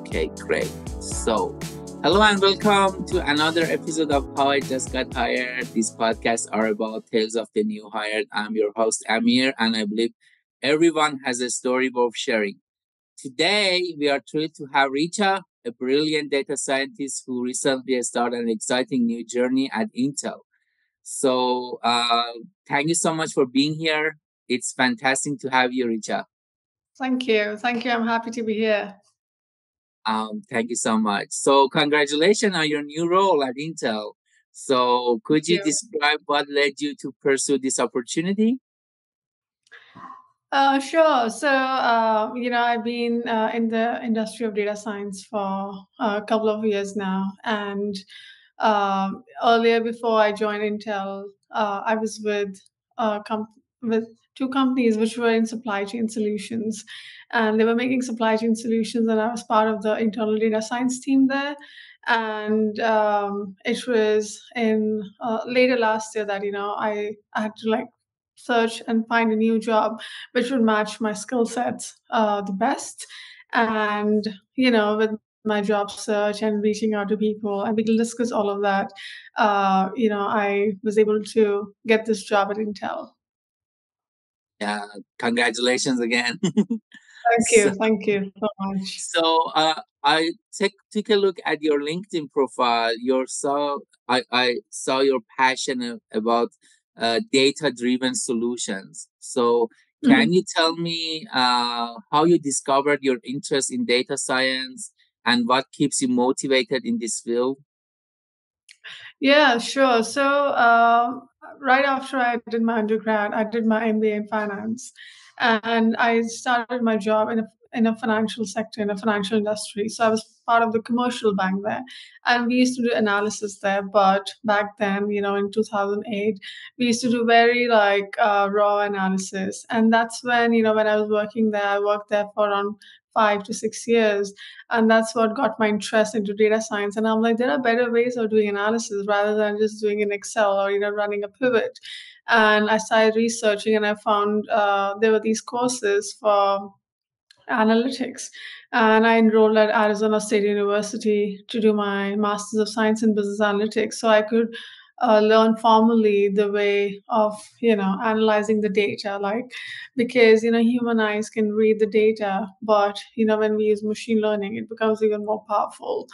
Okay, great. So, hello and welcome to another episode of How I Just Got Hired. These podcasts are about tales of the new hired. I'm your host, Amir, and I believe everyone has a story worth sharing. Today, we are thrilled to have Richa, a brilliant data scientist who recently started an exciting new journey at Intel. So, thank you so much for being here. It's fantastic to have you, Richa. Thank you. Thank you. I'm happy to be here. Thank you so much. So, congratulations on your new role at Intel. So, Thank could you you. describe what led you to pursue this opportunity? Sure. I've been in the industry of data science for a couple of years now. And earlier, before I joined Intel, I was with two companies which were in supply chain solutions. And they were making supply chain solutions, and I was part of the internal data science team there. And it was in later last year that I had to search and find a new job which would match my skill sets the best. And, with my job search and reaching out to people, and we can discuss all of that. I was able to get this job at Intel. Yeah, congratulations again. Thank so, you. Thank you so much. I took a look at your LinkedIn profile. I saw your passion about data driven solutions. So, can Mhm. you tell me how you discovered your interest in data science and what keeps you motivated in this field? Yeah, sure. Right after I did my undergrad, I did my MBA in finance, and I started my job in a financial sector, in a financial industry. So I was part of the commercial bank there, and we used to do analysis there. But back then, in 2008, we used to do very raw analysis, and that's when when I was working there, I worked there for around 5 to 6 years, and that's what got my interest into data science. And I'm like, there are better ways of doing analysis rather than just doing in Excel or running a pivot. And I started researching, and I found there were these courses for analytics. And I enrolled at Arizona State University to do my Masters of Science in Business Analytics, so I could learn formally the way of analyzing the data, because human eyes can read the data, but when we use machine learning, it becomes even more powerful.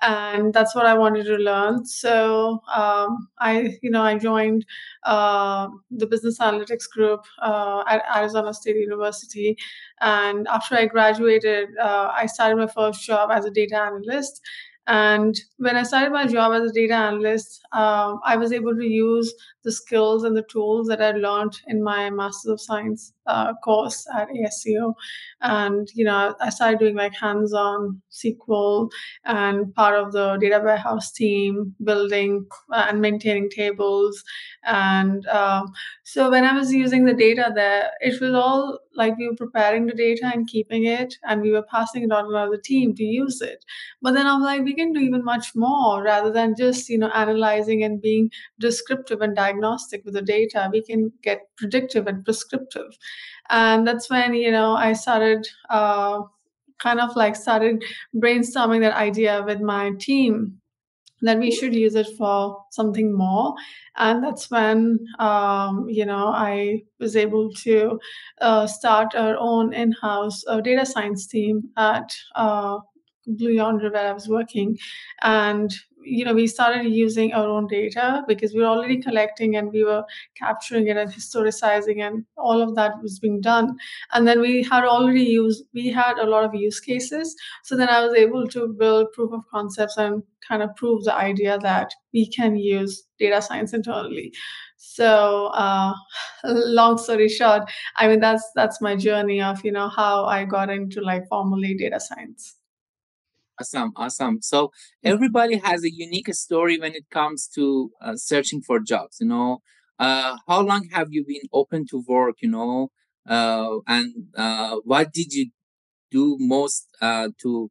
And that's what I wanted to learn. So I joined the business analytics group at Arizona State University, and after I graduated, I started my first job as a data analyst. And when I started my job as a data analyst, I was able to use the skills and the tools that I learned in my Master's of Science course at ASCO. And I started doing like hands-on SQL and part of the data warehouse team, building and maintaining tables. And so when I was using the data there, it was all like we were preparing the data and keeping it, and we were passing it on to another team to use it. But then I'm like, we can do even much more rather than just analyzing and being descriptive and diagnostic with the data. We can get predictive and prescriptive, and that's when I started. Kind of like started brainstorming that idea with my team that we should use it for something more. And that's when I was able to start our own in-house data science team at Blue Yonder, where I was working. And we started using our own data because we were already collecting, and we were capturing it and historicizing, and all of that was being done. And then we had a lot of use cases. So then I was able to build proof of concepts and kind of prove the idea that we can use data science internally. So, long story short, I mean that's my journey of how I got into like formally data science. Awesome, awesome. So everybody has a unique story when it comes to searching for jobs. How long have you been open to work? And what did you do most to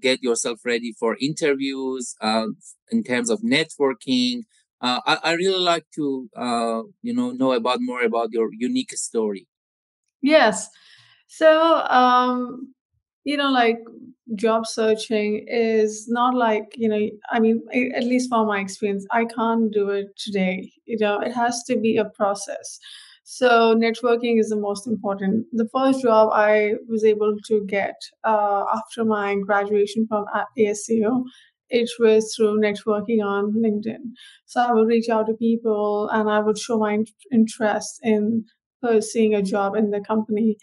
get yourself ready for interviews in terms of networking? I really like to know about more about your unique story. Yes. So like job searching is not like, I mean, at least from my experience, I can't do it today. It has to be a process. So networking is the most important. The first job I was able to get after my graduation from ASU, it was through networking on LinkedIn. So I would reach out to people and I would show my interest in pursuing a job in the company.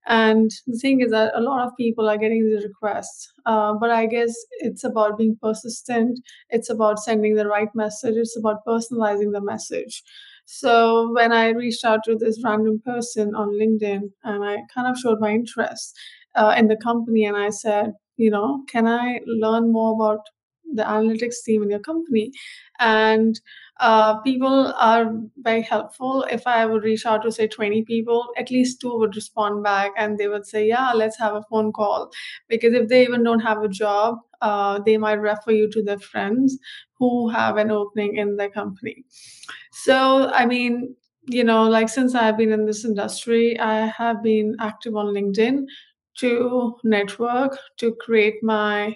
And the thing is that a lot of people are getting these requests, but I guess it's about being persistent. It's about sending the right message. It's about personalizing the message. So when I reached out to this random person on LinkedIn and I kind of showed my interest in the company, and I said, can I learn more about the analytics team in your company? And people are very helpful. If I would reach out to say 20 people, at least two would respond back and they would say, yeah, let's have a phone call. Because if they even don't have a job, they might refer you to their friends who have an opening in their company. So, I mean, like since I've been in this industry, I have been active on LinkedIn to network, to create my,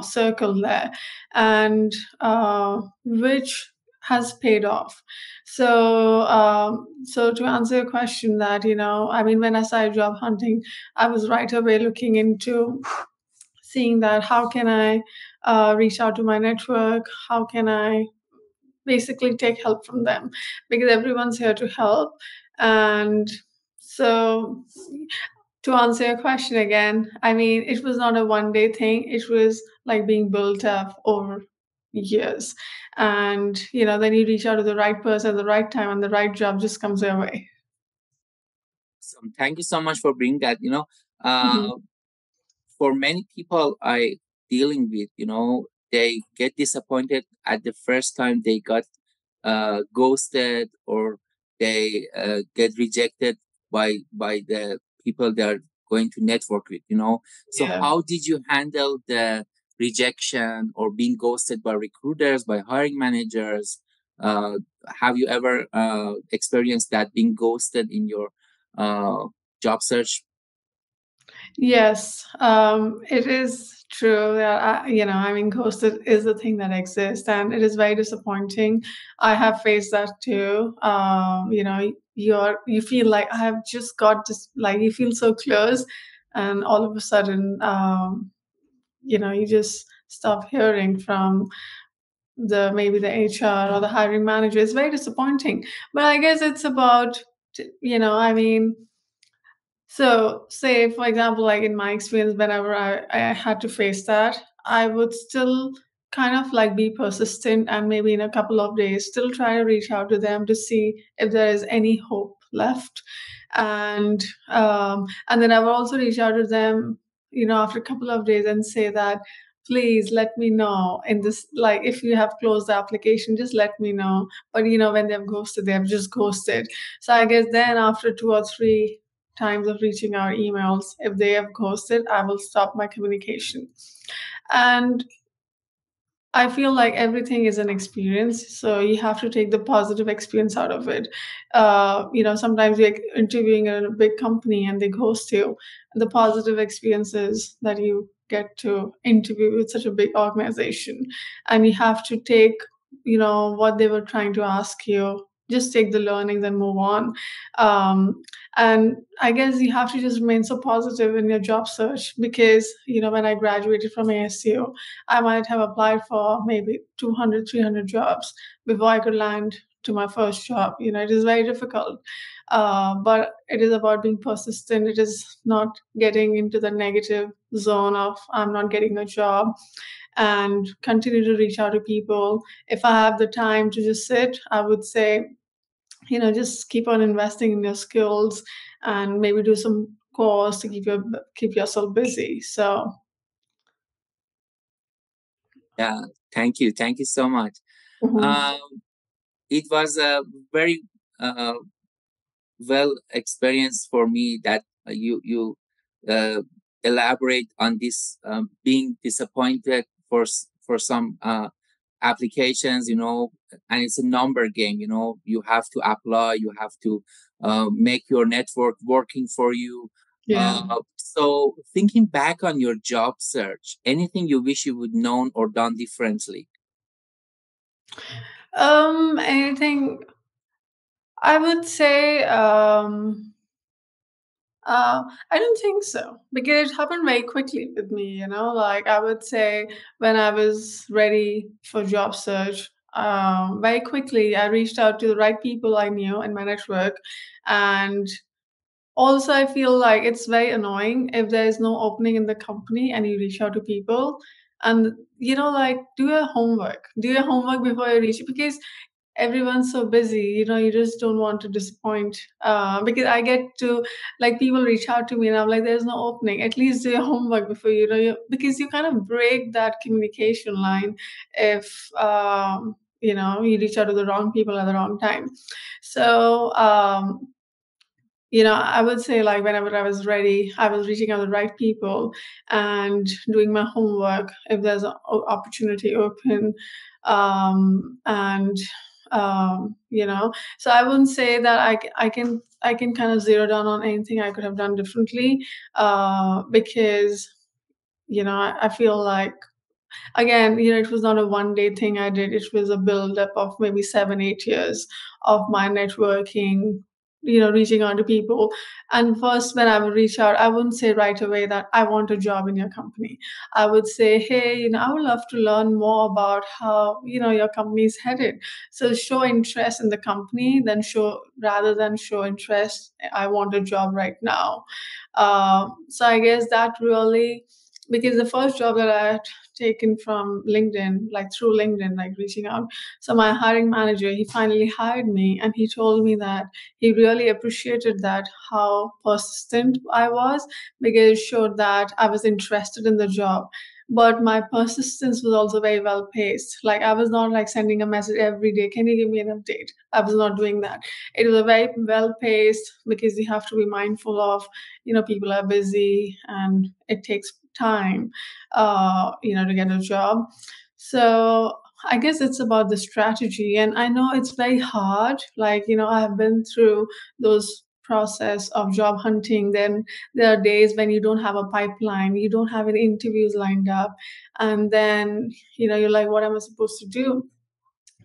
circle there, and which has paid off. So to answer your question, that I mean, when I started job hunting, I was right away looking into seeing that how can I reach out to my network, how can I basically take help from them, because everyone's here to help. And so to answer your question again, I mean, it was not a one day thing. It was like being built up over years. And, then you reach out to the right person at the right time and the right job just comes your way. So thank you so much for bringing that. Mhm. For many people I dealing with, they get disappointed at the first time they got ghosted, or they get rejected by the people they're going to network with. So Yeah. how did you handle the rejection or being ghosted by recruiters, by hiring managers? uh, have you ever experienced that, being ghosted in your uh, job search? Yes, it is true that I mean, ghosted is a thing that exists, and it is very disappointing. I have faced that too. You feel like I have just got this, like you feel so close, and all of a sudden, you just stop hearing from the maybe the HR or the hiring manager. It's very disappointing, but I guess it's about, I mean, so, say for example, like in my experience, whenever I had to face that, I would still kind of like be persistent and maybe in a couple of days still try to reach out to them to see if there is any hope left. And then I would also reach out to them, after a couple of days and say that please let me know in this, like if you have closed the application, just let me know. But when they've ghosted, they have just ghosted. So I guess then after two or three times of reaching our emails, if they have ghosted, I will stop my communication. And I feel like everything is an experience, so you have to take the positive experience out of it. Sometimes you're interviewing in a big company and they ghost you. The positive experiences that you get to interview with such a big organization, and you have to take, what they were trying to ask you. Just take the learnings and move on. Um, and I guess you have to just remain so positive in your job search because, when I graduated from ASU, I might have applied for maybe 200, 300 jobs before I could land to my first job. It is very difficult. But it is about being persistent. It is not getting into the negative zone of I'm not getting a job, and continue to reach out to people. If I have the time to just sit, I would say, just keep on investing in your skills and maybe do some course to keep yourself busy. So, Yeah, thank you so much. mhm. um, it was a very uh, well experience for me that you uh, elaborate on this, being disappointed for some applications, and it's a number game. You have to apply, you have to make your network working for you. Yeah. So, thinking back on your job search, anything you wish you would known or done differently? Anything I would say, I don't think so because it happened very quickly with me. Like I would say, when I was ready for job search, very quickly I reached out to the right people I knew in my network, and also I feel like it's very annoying if there is no opening in the company and you reach out to people, and like do your homework before you reach, because everyone's so busy, you just don't want to disappoint. Because I get to, like, people reach out to me and I'm like, there's no opening. At least do your homework before because you kind of break that communication line if you reach out to the wrong people at the wrong time. So I would say, like, whenever I was ready, I was reaching out to the right people and doing my homework if there's an opportunity open. And so I wouldn't say that I can kind of zero down on anything I could have done differently, because I feel like, again, it was not a one day thing I did. It was a build-up of maybe 7, 8 years of my networking, reaching out to people. And first, when I would reach out, I wouldn't say right away that I want a job in your company. I would say, hey, I would love to learn more about how, your company is headed. So show interest in the company, then rather than show interest, I want a job right now. So I guess that really, because the first job that I had taken from LinkedIn, like through LinkedIn, like reaching out. So my hiring manager, he finally hired me, and he told me that he really appreciated that how persistent I was, because it showed that I was interested in the job. But my persistence was also very well paced. Like, I was not like sending a message every day, can you give me an update? I was not doing that. It was a very well paced, because you have to be mindful of, people are busy and it takes time, to get a job. So I guess it's about the strategy. And I know it's very hard. Like, I have been through those process of job hunting. Then there are days when you don't have a pipeline, you don't have any interviews lined up. And then, you're like, what am I supposed to do?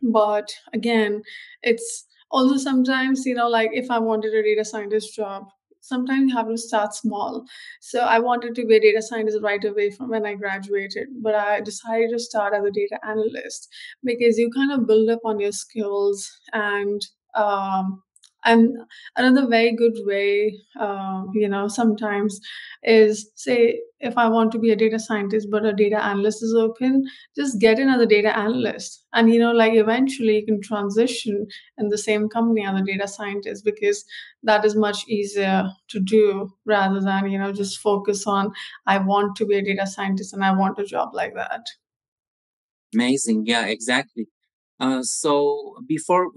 But again, it's also sometimes, like, if I wanted a data scientist job, sometimes you have to start small. So I wanted to be a data scientist right away from when I graduated, but I decided to start as a data analyst, because you kind of build up on your skills. And another very good way, sometimes, is, say, if I want to be a data scientist but a data analyst is open, just get in as a data analyst, and like, eventually you can transition in the same company as a data scientist, because that is much easier to do, rather than just focus on, I want to be a data scientist and I want a job like that. Amazing. Yeah, exactly. So before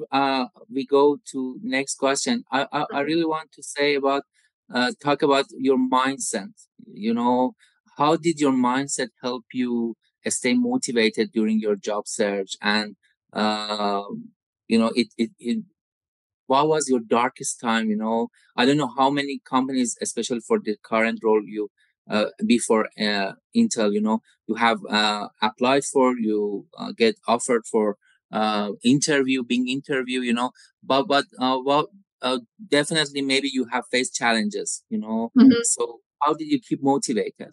we go to next question, I really want to say about talk about your mindset. You know, how did your mindset help you stay motivated during your job search? And uh, it what was your darkest time? I don't know how many companies, especially for the current role you before Intel, you have applied for, you get offered for interview, being interview, but well, definitely maybe you have faced challenges, so how did you keep motivated?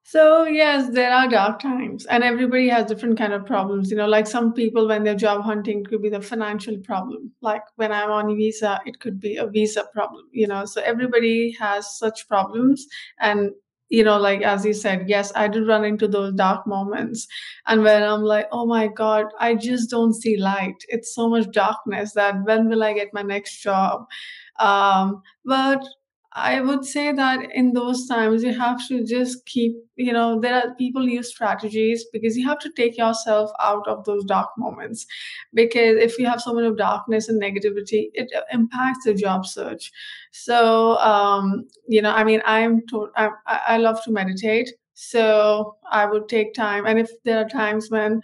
So yes, there are dark times, and everybody has different kind of problems. Like, some people, when they're job hunting, it could be the financial problem. Like, when I'm on a visa, it could be a visa problem. So everybody has such problems, and like, as you said, yes, I did run into those dark moments, and when I'm like, oh my god, I just don't see light. It's so much darkness that when will I get my next job? But I would say that in those times, you have to just keep, there are people use strategies, because you have to take yourself out of those dark moments. Because if you have so much of darkness and negativity, it impacts the job search. So, I mean, I love to meditate. So I would take time. And if there are times when,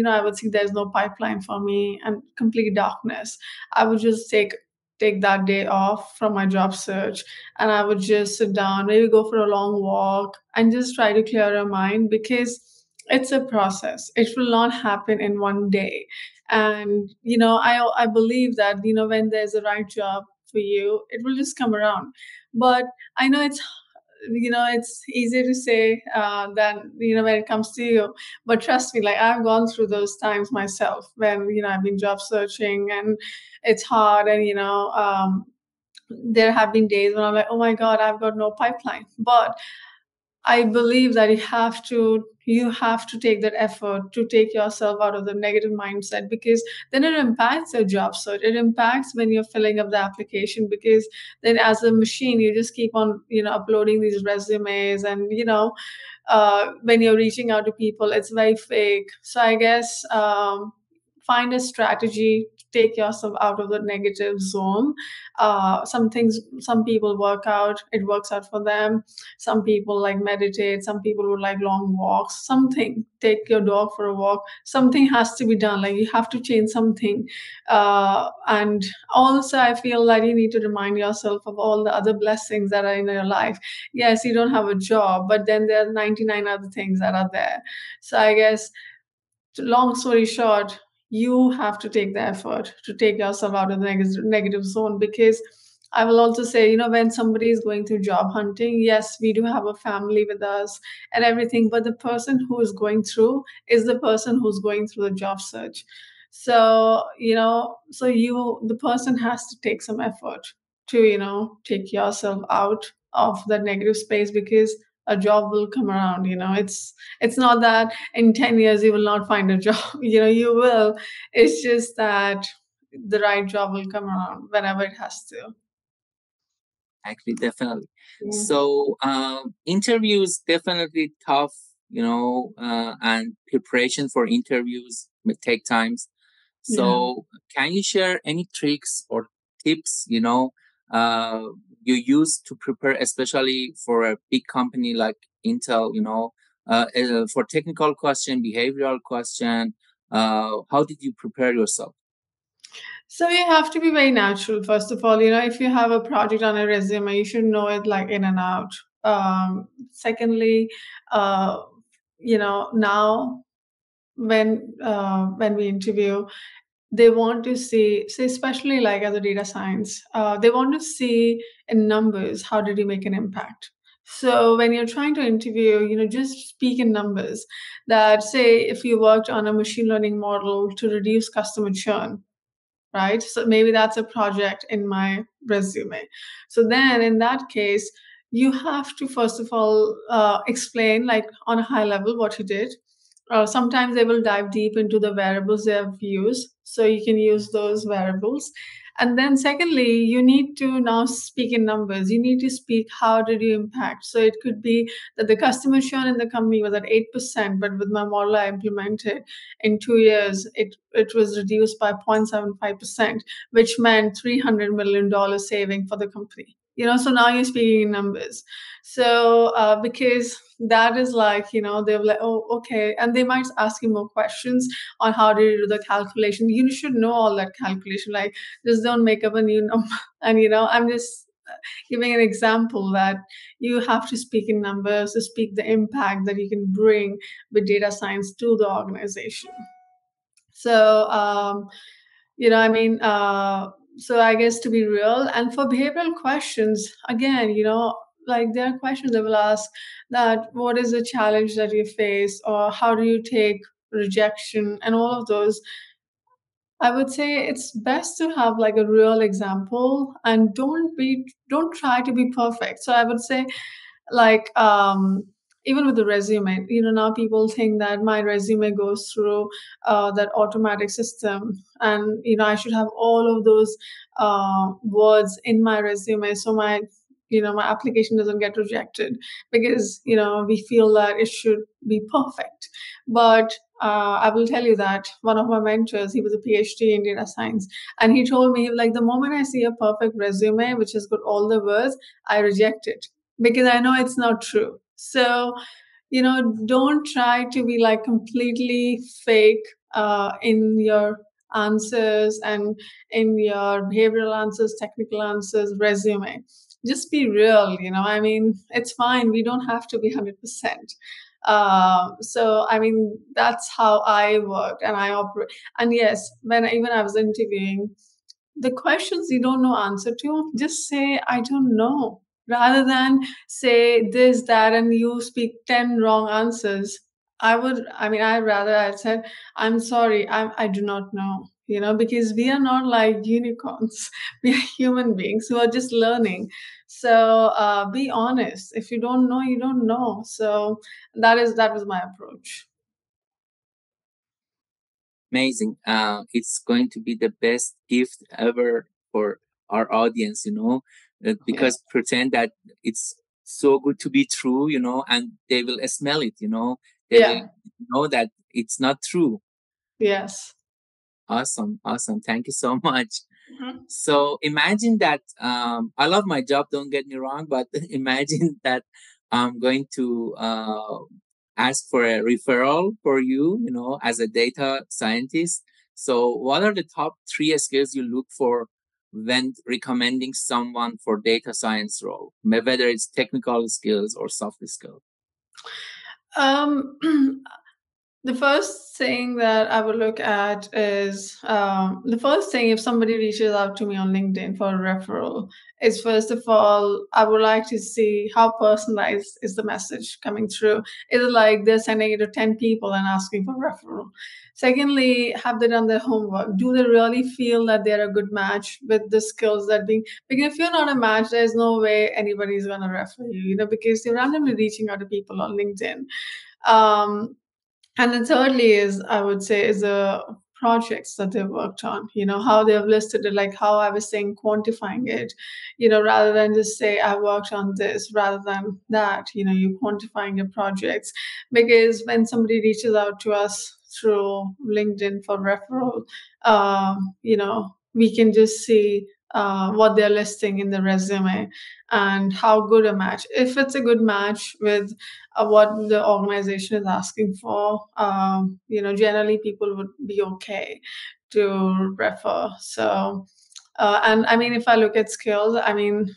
I would see there's no pipeline for me and complete darkness, I would just take take that day off from my job search, and I would just sit down, maybe go for a long walk, and just try to clear our mind, because it's a process. It will not happen in one day. And I believe that when there's a right job for you, it will just come around. But I know it's easier to say than when it comes to you. But trust me, like, I've gone through those times myself, when I've been job searching, and it's hard, and there have been days when I'm like, oh my god, I've got no pipeline. But I believe that you have to take that effort to take yourself out of the negative mindset, because then it impacts your job search. It impacts when you're filling up the application, because then as a machine you just keep on uploading these resumes, and when you're reaching out to people, it's very fake. So I guess find a strategy to take yourself out of the negative zone. Some people work out, it works out for them. Some people like meditate, some people would like long walks. Something, take your dog for a walk. Something has to be done, like you have to change something. And also I feel like you need to remind yourself of all the other blessings that are in your life. Yes, you don't have a job, but then there are 99 other things that are there. So I guess, long story short, you have to take the effort to take yourself out of the negative zone. Because I will also say, when somebody is going through job hunting, yes, we do have a family with us and everything, but the person who is going through is the person who's going through the job search. So, the person has to take some effort to, take yourself out of the negative space, because a job will come around. It's not that in 10 years you will not find a job. You will. It's just that the right job will come around whenever it has to. Actually, definitely. Yeah. So, interviews definitely tough, and preparation for interviews may take times. Yeah. So, can you share any tricks or tips, uh, you use to prepare, especially for a big company like Intel, for technical question, behavioral question? How did you prepare yourself? So you have to be very natural. First of all, if you have a project on a resume, you should know it like in and out. Secondly, uh, now when we interview, they want to see, say, especially like as a data science, they want to see in numbers, how did you make an impact. So when you're trying to interview, just speak in numbers. That, say, if you worked on a machine learning model to reduce customer churn, right? So maybe that's a project in my resume. So then in that case, you have to first of all explain, like, on a high level what you did. Sometimes they will dive deep into the variables they have used, so you can use those variables. And then secondly, you need to now speak in numbers. You need to speak, how did you impact. So it could be that the customer churn in the company was at 8%, but with my model I implemented, in 2 years it was reduced by 0.75%, which meant $300 million saving for the company. So now you're speaking in numbers. So because that is like, they're like, oh, okay. And they might ask you more questions on how do you do the calculation. You should know all that calculation. Like, just don't make up a new number. And, I'm just giving an example that you have to speak in numbers to speak the impact that you can bring with data science to the organization. So, I mean, so I guess, to be real, and for behavioral questions, again, like, there are questions they will ask, that what is the challenge that you face, or how do you take rejection, and all of those. I would say it's best to have like a real example, and don't try to be perfect. So I would say, like, even with the resume, now people think that my resume goes through that automatic system, and I should have all of those words in my resume, so my application doesn't get rejected, because we feel that it should be perfect. But I will tell you that one of my mentors, he was a PhD in data science, and he told me, like, the moment I see a perfect resume which has got all the words, I reject it, because I know it's not true. So, don't try to be like completely fake in your answers and in your behavioral answers, technical answers, resume. Just be real, I mean, it's fine. We don't have to be 100%. So, I mean, that's how I worked and I operate. And yes, when even I was interviewing, the questions you don't know answer to, just say, I don't know. Rather than say this, that, and you speak 10 wrong answers. I'd rather I said, I'm sorry, I do not know, because we are not like unicorns. We are human beings who are just learning. So be honest. If you don't know, you don't know. So that was my approach. Amazing. It's going to be the best gift ever for our audience, Yeah. because pretend that it's so good to be true, and they will smell it, they will Yeah. know that it's not true. Yes. Awesome. Awesome. Thank you so much. Mhm. So imagine that I love my job, don't get me wrong, but imagine that I'm going to ask for a referral for you, as a data scientist. So, what are the top three skills you look for when recommending someone for data science role, whether it's technical skills or soft skills? Um, The first thing that I would look at is the first thing if somebody reaches out to me on LinkedIn for a referral is first of all, I would like to see how personalized is the message coming through. Is it like they're sending it to 10 people and asking for referral? Secondly, have they done their homework? Do they really feel that they're a good match with the skills that being, because if you're not a match, there's no way anybody's gonna refer you, because you're randomly reaching out to people on LinkedIn. Um, and then thirdly is I would say is the projects that they've worked on, how they've listed it, like how I was saying, quantifying it, rather than just say I worked on this, rather than that, you quantifying your projects. Because when somebody reaches out to us through LinkedIn for referral, we can just see what they're listing in the resume and how good a match. If it's a good match with what the organization is asking for, generally people would be okay to refer. So, and I mean, if I look at skills, I mean,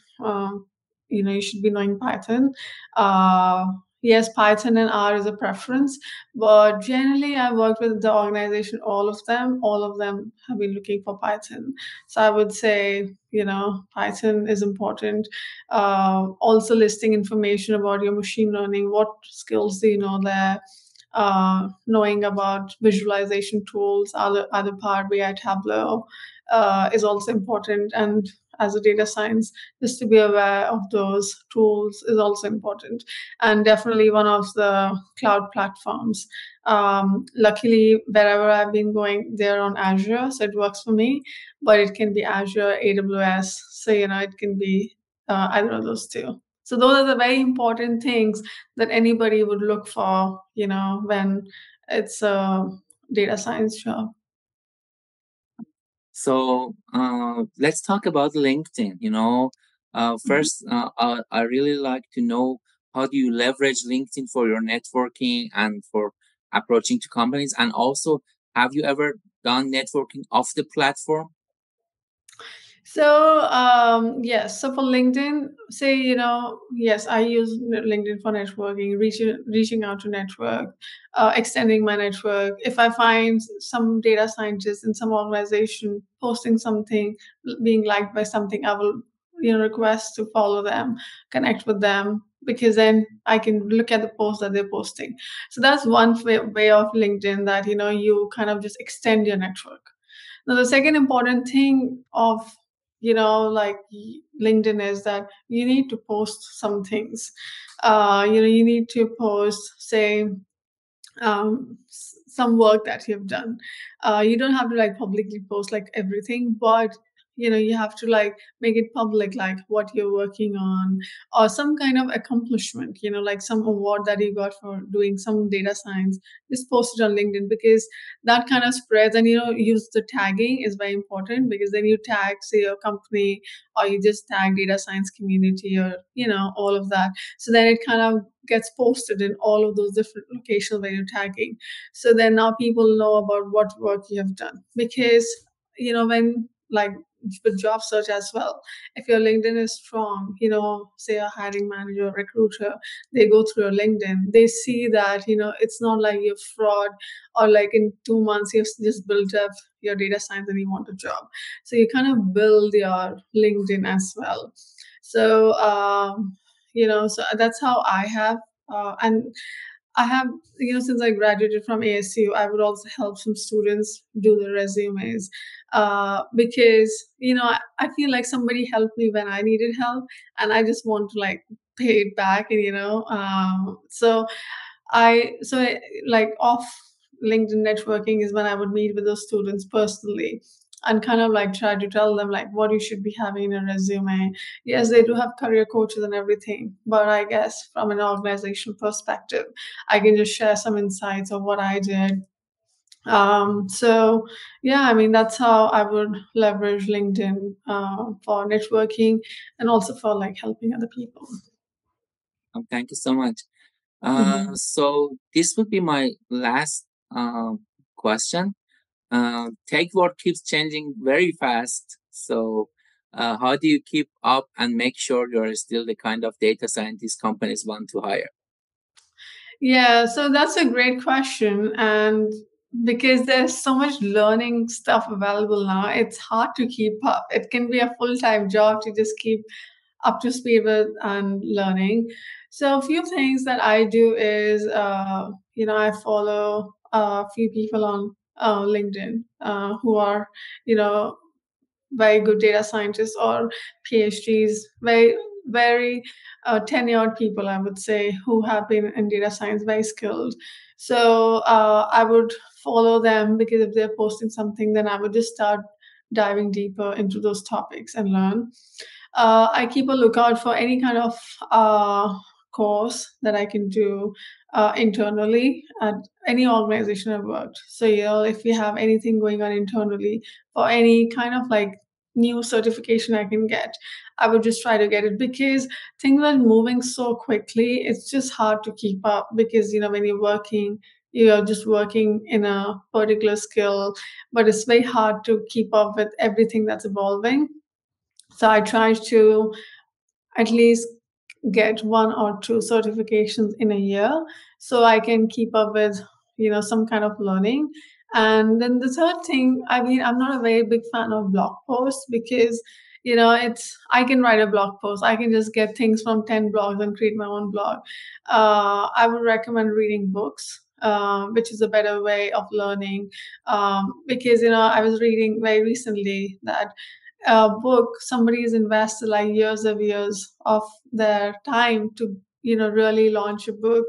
you should be knowing Python. Uh, yes, Python and R is a preference, but generally, I worked with the organization, all of them have been looking for Python. So I would say, Python is important. Also listing information about your machine learning, what skills do you know there, knowing about visualization tools, other Power BI, Tableau is also important. And as a data science, just to be aware of those tools is also important. And definitely one of the cloud platforms. Luckily, wherever I've been going, they're on Azure, so it works for me. But it can be Azure, AWS, so it can be either of those two. So those are the very important things that anybody would look for, when it's a data science job. So let's talk about LinkedIn. Mhm. First, I really like to know how do you leverage LinkedIn for your networking and for approaching to companies, and also have you ever done networking off the platform? So yes, so for LinkedIn, say yes, I use LinkedIn for networking, reaching out to network, extending my network. If I find some data scientist in some organization posting something, being liked by something, I will request to follow them, connect with them, because then I can look at the posts that they're posting. So that's one way of LinkedIn that you kind of just extend your network. Now, the second important thing of like LinkedIn is that you need to post some things. You need to post, say, some work that you've done. You don't have to like publicly post like everything, but you have to like make it public, like what you're working on, or some kind of accomplishment, like some award that you got for doing some data science. Just post it on LinkedIn, because that kind of spreads. And use the tagging is very important, because then you tag, say, your company, or you just tag data science community, or all of that. So then it kind of gets posted in all of those different locations where you're tagging. So then now people know about what work you have done. Because when, like, with job search as well, if your LinkedIn is strong, say a hiring manager, recruiter, they go through your LinkedIn, they see that it's not like you're fraud, or like in 2 months you've just built up your data science and you want a job. So you kind of build your LinkedIn as well. So so that's how I have, and I have, since I graduated from ASU, I would also help some students do their resumes, because, I feel like somebody helped me when I needed help, and I just want to like pay it back. And, like off LinkedIn networking is when I would meet with those students personally, and kind of like try to tell them like what you should be having in a resume. Yes, they do have career coaches and everything, but I guess from an organizational perspective, I can just share some insights of what I did. So yeah, I mean, that's how I would leverage LinkedIn, for networking, and also for like helping other people. Thank you so much. Mhm. So this would be my last question. Tech world keeps changing very fast. So, how do you keep up and make sure you're still the kind of data scientist companies want to hire? Yeah, so that's a great question. And because there's so much learning stuff available now, it's hard to keep up. It can be a full time job to just keep up to speed with and learning. So, a few things that I do is, I follow a few people on LinkedIn, who are, you know, very good data scientists or PhDs, very tenured people, I would say, who have been in data science, very skilled. So I would follow them, because if they're posting something, then I would just start diving deeper into those topics and learn. I keep a lookout for any kind of course that I can do internally at any organization I've worked. So, if we have anything going on internally, or any kind of like new certification I can get, I would just try to get it, because things are moving so quickly. It's just hard to keep up, because when you're just working in a particular skill, but it's very hard to keep up with everything that's evolving. So I try to at least get one or two certifications in a year, so I can keep up with some kind of learning. And then the third thing, I mean, I'm not a very big fan of blog posts, because it's I can write a blog post, I can just get things from 10 blogs and create my own blog. I would recommend reading books, which is a better way of learning, because I was reading very recently that a book, somebody has invested like years of their time to really launch a book.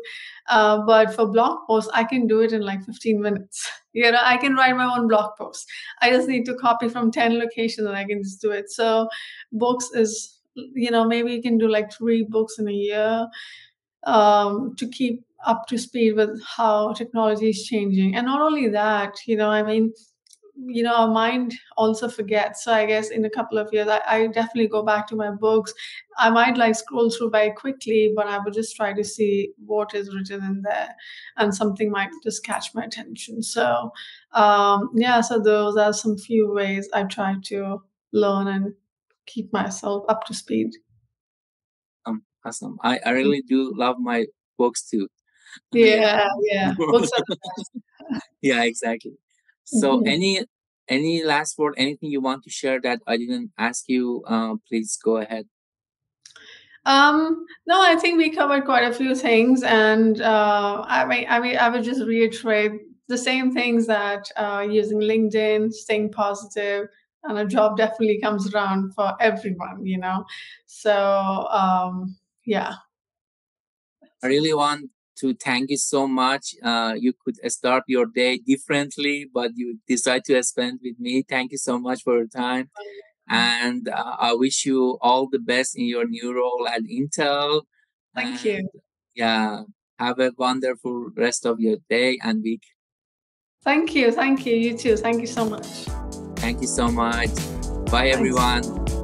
But for blog posts, I can do it in like 15 minutes. I can write my own blog post. I just need to copy from 10 locations and I can just do it. So books is, maybe you can do like 3 books in a year, to keep up to speed with how technology is changing. And not only that, I mean, our mind also forgets. So I guess in a couple of years, I definitely go back to my books. I might like scroll through very quickly, but I would just try to see what is written in there, and something might just catch my attention. So, yeah, so those are some few ways I try to learn and keep myself up to speed. Awesome. I really do love my books too. Yeah. Yeah, yeah. Books are the Yeah, exactly. So, best. any last word, anything you want to share that I didn't ask you? Please go ahead. No, I think we covered quite a few things, and I would just reiterate the same things, that using LinkedIn, staying positive, and a job definitely comes around for everyone. So, yeah. I really want to thank you so much. You could start your day differently, but you decide to spend with me. Thank you so much for your time. And I wish you all the best in your new role at Intel. Thank you. And yeah, have a wonderful rest of your day and week. Thank you. Thank you. You too. Thank you so much. Thank you so much. Bye, Thanks. everyone.